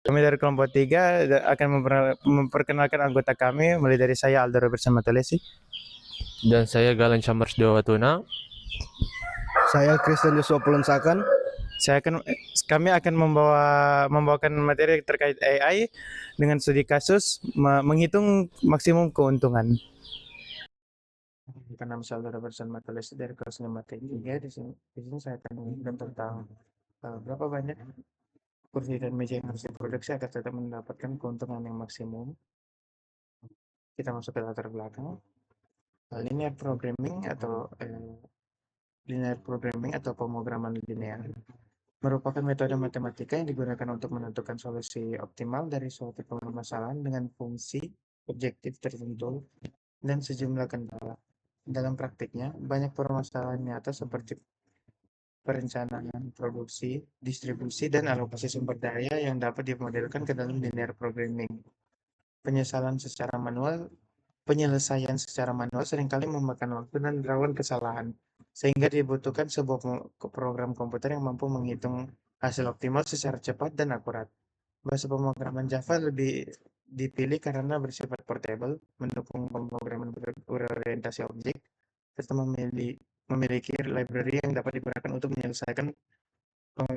Kami dari kelompok 3 akan memperkenalkan anggota kami, mulai dari saya Aldo Robertson Matulesi. Dan saya Galan Chambers Dewatuna. Saya Kristen Yusuf Pulensakan. Kami akan membawakan materi terkait AI dengan studi kasus menghitung maksimum keuntungan. Nama saya Aldo Robertson Matulesi dari kelas 5 3. Di sini saya akan mengingat tentang berapa banyak kursi dan meja yang harus diproduksi agar tetap mendapatkan keuntungan yang maksimum. Kita masuk ke latar belakang. Linear programming atau pemrograman linear merupakan metode matematika yang digunakan untuk menentukan solusi optimal dari suatu permasalahan dengan fungsi objektif tertentu dan sejumlah kendala. Dalam praktiknya, banyak permasalahan nyata seperti perencanaan produksi, distribusi, dan alokasi sumber daya yang dapat dimodelkan ke dalam linear programming. Penyelesaian secara manual seringkali memakan waktu dan rawan kesalahan, sehingga dibutuhkan sebuah program komputer yang mampu menghitung hasil optimal secara cepat dan akurat. Bahasa pemrograman Java lebih dipilih karena bersifat portable, mendukung pemrograman berorientasi objek, serta memiliki library yang dapat digunakan untuk menyelesaikan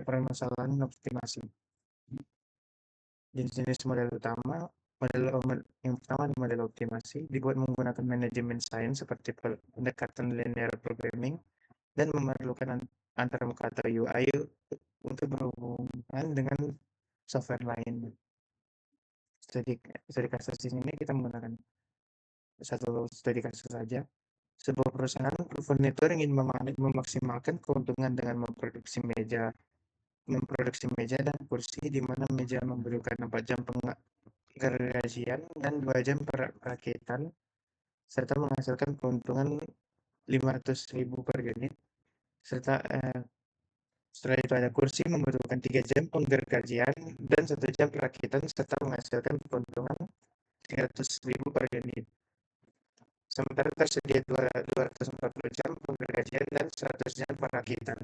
permasalahan optimasi. Jenis-jenis yang pertama adalah model optimasi, dibuat menggunakan manajemen sains seperti pendekatan linear programming dan memerlukan antarmuka atau UI untuk berhubungan dengan software lain. Studi kasus di sini kita menggunakan satu studi kasus saja. Sebuah perusahaan furnitur ingin memaksimalkan keuntungan dengan memproduksi meja dan kursi, di mana meja memerlukan 4 jam penggergajian dan 2 jam perakitan, serta menghasilkan keuntungan 500.000 per unit. Setelah itu ada kursi membutuhkan 3 jam penggergajian dan 1 jam perakitan, serta menghasilkan keuntungan 300.000 per unit. Sementara tersedia 240 jam penggergajian dan 100 jam perakitan.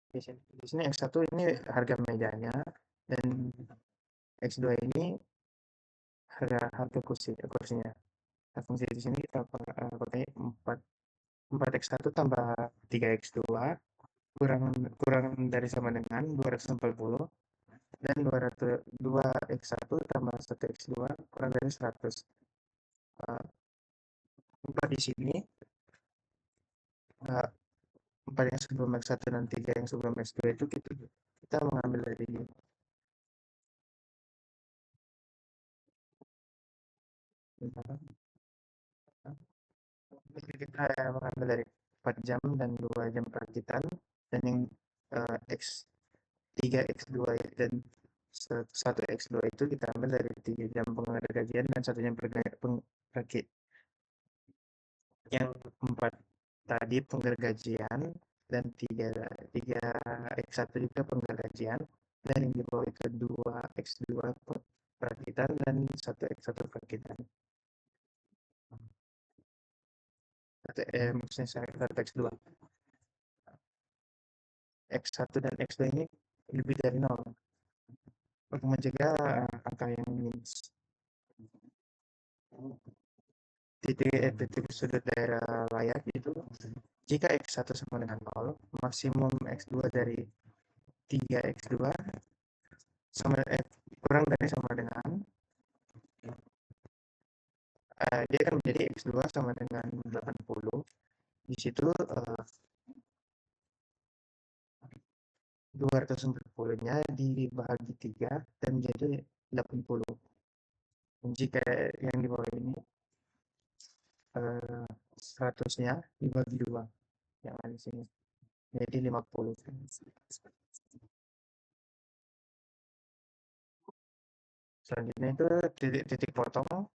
Di sini X1 ini harga mejanya, dan X2 ini harga kursinya. Nah, fungsi di sini kita pakai 4 X1 tambah 3 X2 kurang dari sama dengan 240, dan 2 X1 tambah 1 X2 kurang dari 100. 4 di sini, 4 yang sebelum X1 dan 3 yang sebelum X2 itu kita mengambil dari kita mengambil dari 4 jam dan 2 jam perakitan, dan yang X3, X2 dan 1 X2 itu kita ambil dari 3 jam penggergajian dan 1 jam perakit. Yang 4 tadi penggergajian dan 3 X1 juga penggergajian, dan yang di bawah itu 2 X2 perakitan dan 1 X1 perakitan. Maksudnya saya X2. X1 dan X2 ini lebih dari 0 untuk mencegah angka yang minus. Titik sudut daerah layar itu, jika X1 sama dengan 0, maksimum X2 dari 3 X2 kurang dari sama dengan dia akan menjadi X2 sama dengan 80. Di situ 240-nya dibagi 3 dan menjadi 80. Jika yang di bawah ini 100-nya dibagi 2, yang ada di sini jadi 50. Selanjutnya itu titik potong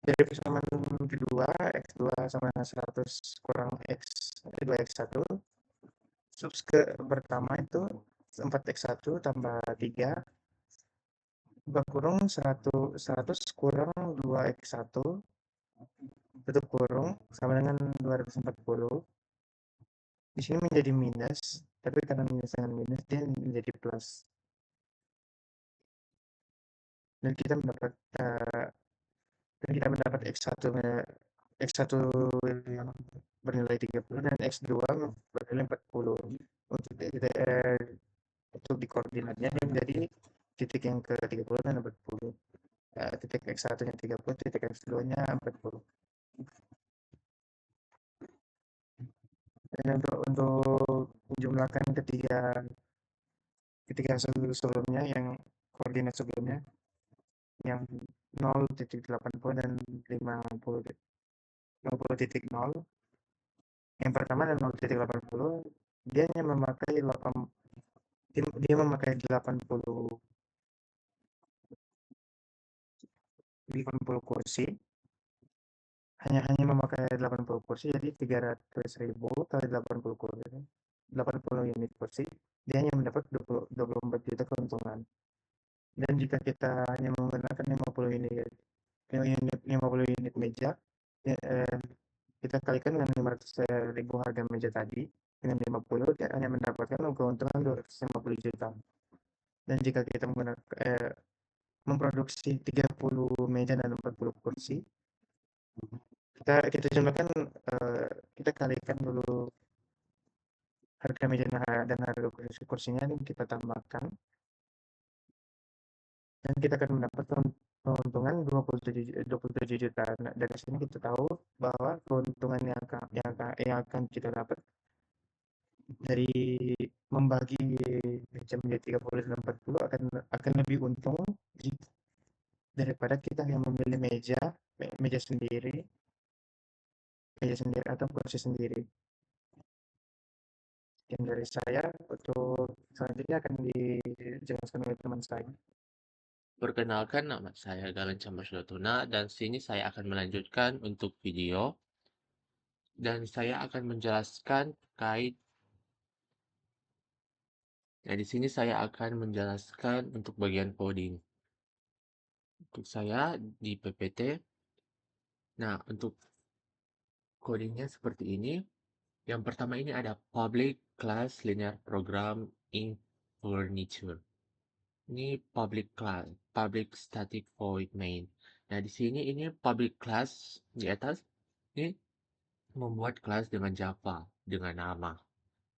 dari persamaan kedua, X2 sama dengan 100 kurang X2 X1. Subs pertama itu 4X1 tambah 3 kurang 100 kurang 2X1 tutup kurung sama dengan 240. Di sini menjadi minus, tapi karena minus dengan minus dia menjadi plus. Dan kita mendapat dan kita mendapat X1 yang bernilai 30 dan X2 bernilai 40. Untuk untuk di koordinatnya dia menjadi titik yang ke 30 dan 40. Titik X1 nya 30, titik X2 nya 40. Dan untuk menjumlahkan ketiga sebelumnya yang koordinat sebelumnya yang 0,80 dan 50,0. Yang pertama dan 0,80 dia hanya memakai 80 kursi, hanya hanya memakai 80 kursi, jadi 300.000 kali 80 kursi, 80 unit kursi, dia hanya mendapat 24 juta keuntungan. Dan jika kita hanya menggunakan 50 unit meja, ya, kita kalikan dengan 500.000 harga meja tadi dengan 50, dia hanya mendapatkan keuntungan 250 juta. Dan jika kita memproduksi 30 meja dan 40 kursi, kita jumlahkan, kita kalikan dulu harga meja dan harga kursinya, dan kita tambahkan, dan kita akan mendapat keuntungan 27 juta. Nah, dari sini kita tahu bahwa keuntungan yang akan kita dapat dari membagi meja menjadi 30 dan 40 akan lebih untung daripada kita yang memilih meja sendiri atau kursi sendiri. Yang dari saya, untuk selanjutnya akan dijelaskan oleh teman saya. Perkenalkan, nama saya Galen Chambers Lotuna, dan sini saya akan melanjutkan untuk video, dan saya akan menjelaskan terkait. Nah, di sini saya akan menjelaskan untuk bagian coding. Untuk saya di PPT. Nah, untuk codingnya seperti ini. Yang pertama ini ada public class linear program in furniture. Ini public class, public static void main. Nah, di sini ini public class di atas ini membuat kelas dengan Java dengan nama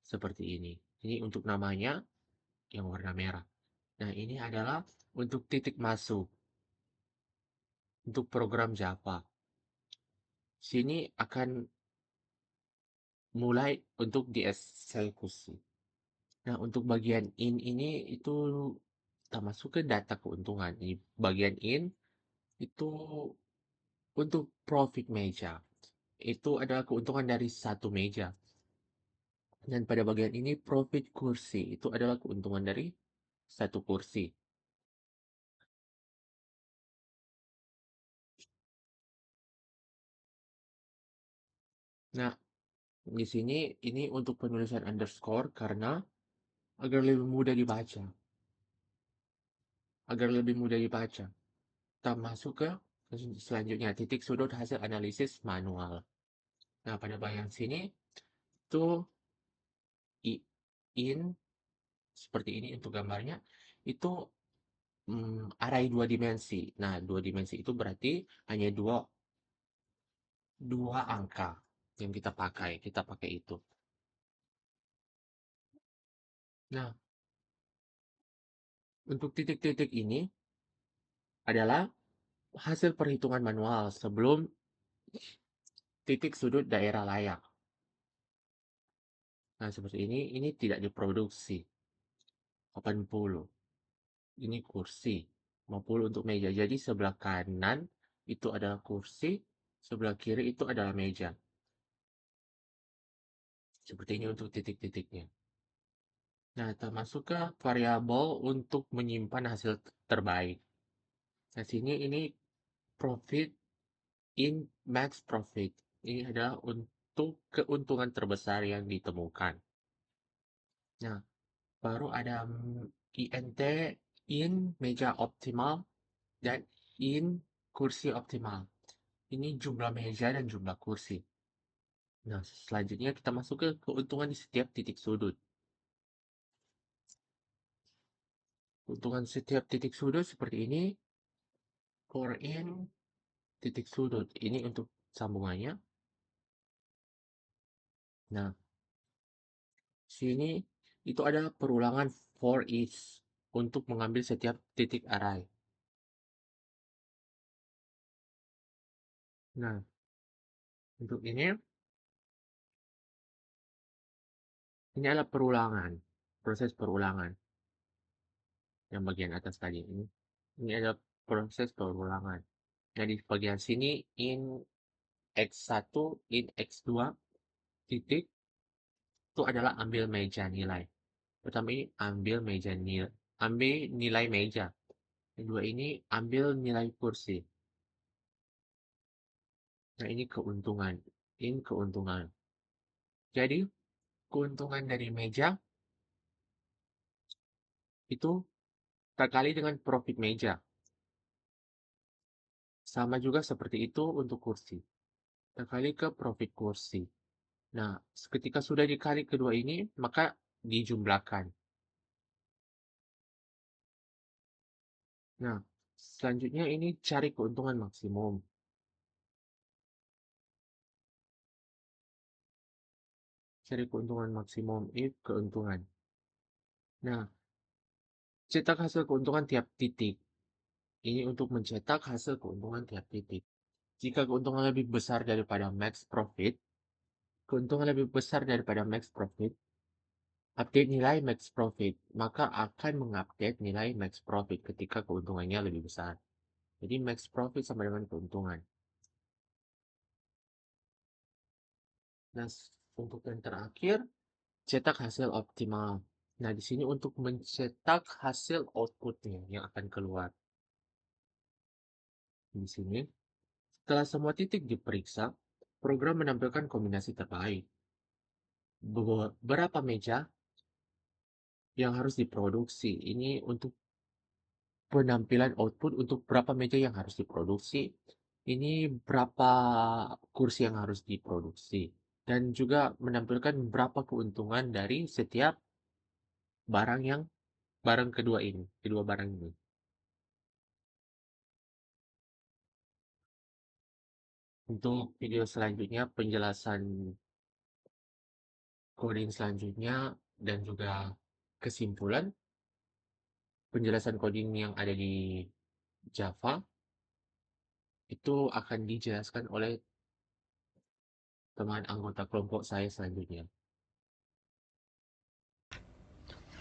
seperti ini. Ini untuk namanya yang warna merah. Nah, ini adalah untuk titik masuk untuk program Java. Sini akan mulai untuk dieksekusi. Nah, untuk bagian in ini itu kita masuk ke data keuntungan. Ini bagian in itu untuk profit meja. Itu adalah keuntungan dari satu meja. Dan pada bagian ini profit kursi. Itu adalah keuntungan dari satu kursi. Nah, di sini ini untuk penulisan underscore karena agar lebih mudah dibaca. Agar lebih mudah dibaca. Kita masuk ke selanjutnya titik sudut hasil analisis manual. Nah, pada bagian sini itu in seperti ini untuk gambarnya itu array 2 dimensi. Nah, 2 dimensi itu berarti hanya dua angka yang kita pakai. Kita pakai itu. Nah, untuk titik-titik ini adalah hasil perhitungan manual sebelum titik sudut daerah layak. Nah, seperti ini tidak diproduksi. 80. Ini kursi. 50 untuk meja. Jadi sebelah kanan itu adalah kursi, sebelah kiri itu adalah meja. Seperti ini untuk titik-titiknya. Nah, kita masuk ke variabel untuk menyimpan hasil terbaik. Nah, sini ini profit in max profit. Ini adalah untuk keuntungan terbesar yang ditemukan. Nah, baru ada INT in meja optimal dan in kursi optimal. Ini jumlah meja dan jumlah kursi. Nah, selanjutnya kita masuk ke keuntungan di setiap titik sudut. Keuntungan setiap titik sudut seperti ini. For in titik sudut. Ini untuk sambungannya. Nah, sini itu ada perulangan for each untuk mengambil setiap titik array. Nah, untuk ini adalah perulangan, proses perulangan. Yang bagian atas tadi ini adalah proses perulangan. Nah, di bagian sini in x1, in x2 titik itu adalah ambil meja nilai. Pertama ini ambil nilai meja. Kedua ini ambil nilai kursi. Nah, ini keuntungan. In keuntungan. Jadi, keuntungan dari meja itu terkali dengan profit meja. Sama juga seperti itu untuk kursi. Terkali ke profit kursi. Nah, ketika sudah dikali kedua ini, maka dijumlahkan. Nah, selanjutnya ini cari keuntungan maksimum. Cari keuntungan maksimum, if keuntungan. Nah, cetak hasil keuntungan tiap titik. Ini untuk mencetak hasil keuntungan tiap titik. Jika keuntungan lebih besar daripada max profit, update nilai max profit, maka akan mengupdate nilai max profit ketika keuntungannya lebih besar. Jadi max profit sama dengan keuntungan. Nah, untuk yang terakhir, cetak hasil optimal. Nah, di sini untuk mencetak hasil outputnya yang akan keluar. Di sini, setelah semua titik diperiksa, program menampilkan kombinasi terbaik. Berapa meja yang harus diproduksi? Ini untuk penampilan output untuk berapa meja yang harus diproduksi. Ini berapa kursi yang harus diproduksi. Dan juga menampilkan berapa keuntungan dari setiap kedua barang ini. Untuk video selanjutnya, penjelasan coding selanjutnya, dan juga kesimpulan, penjelasan coding yang ada di Java, itu akan dijelaskan oleh teman anggota kelompok saya selanjutnya.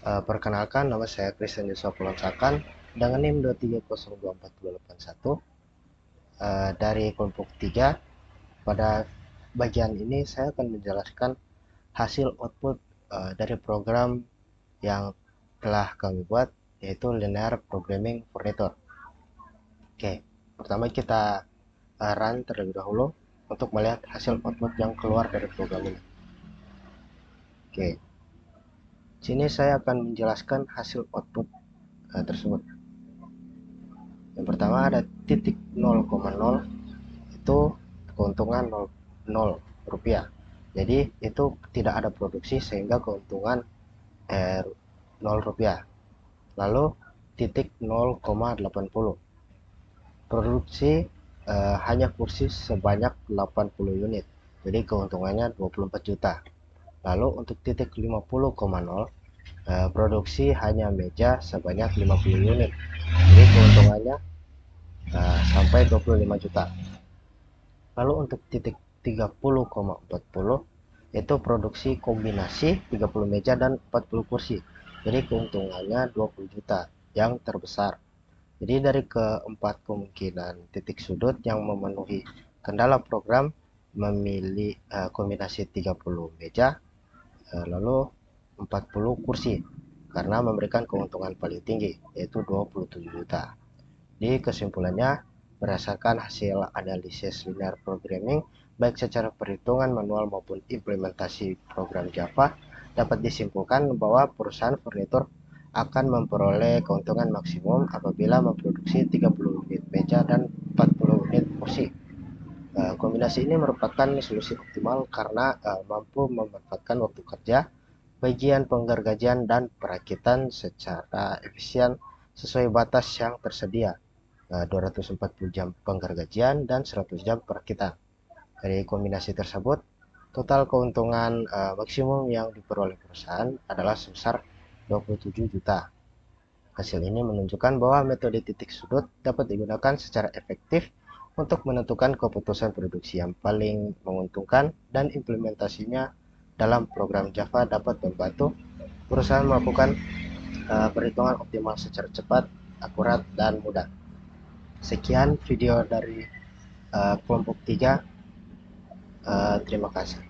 Perkenalkan, nama saya Christian Joshua Pulonsakan dengan NIM 2302481 dari kelompok 3. Pada bagian ini saya akan menjelaskan hasil output dari program yang telah kami buat, yaitu Linear Programming Furniture. Oke, pertama kita run terlebih dahulu untuk melihat hasil output yang keluar dari program ini. Oke, sini saya akan menjelaskan hasil output tersebut. Yang pertama ada titik 0,0, itu keuntungan 0 rupiah. Jadi itu tidak ada produksi sehingga keuntungan 0 rupiah. Lalu titik 0,80, produksi hanya kursi sebanyak 80 unit, jadi keuntungannya 24 juta. Lalu untuk titik 50,0, produksi hanya meja sebanyak 50 unit, jadi keuntungannya sampai 25 juta. Lalu untuk titik 30,40, itu produksi kombinasi 30 meja dan 40 kursi, jadi keuntungannya 20 juta, yang terbesar. Jadi dari keempat kemungkinan titik sudut yang memenuhi kendala program memilih kombinasi 30 meja lalu 40 kursi karena memberikan keuntungan paling tinggi, yaitu 27 juta. Di kesimpulannya, berdasarkan hasil analisis linear programming, baik secara perhitungan manual maupun implementasi program Java, dapat disimpulkan bahwa perusahaan furnitur akan memperoleh keuntungan maksimum apabila memproduksi 30 unit meja dan 40 unit kursi. Kombinasi ini merupakan solusi optimal karena mampu memanfaatkan waktu kerja, bagian penggergajian, dan perakitan secara efisien sesuai batas yang tersedia, 240 jam penggergajian dan 100 jam perakitan. Dari kombinasi tersebut, total keuntungan maksimum yang diperoleh perusahaan adalah sebesar 27 juta. Hasil ini menunjukkan bahwa metode titik sudut dapat digunakan secara efektif untuk menentukan keputusan produksi yang paling menguntungkan, dan implementasinya dalam program Java dapat membantu perusahaan melakukan perhitungan optimal secara cepat, akurat, dan mudah. Sekian video dari kelompok 3. Terima kasih.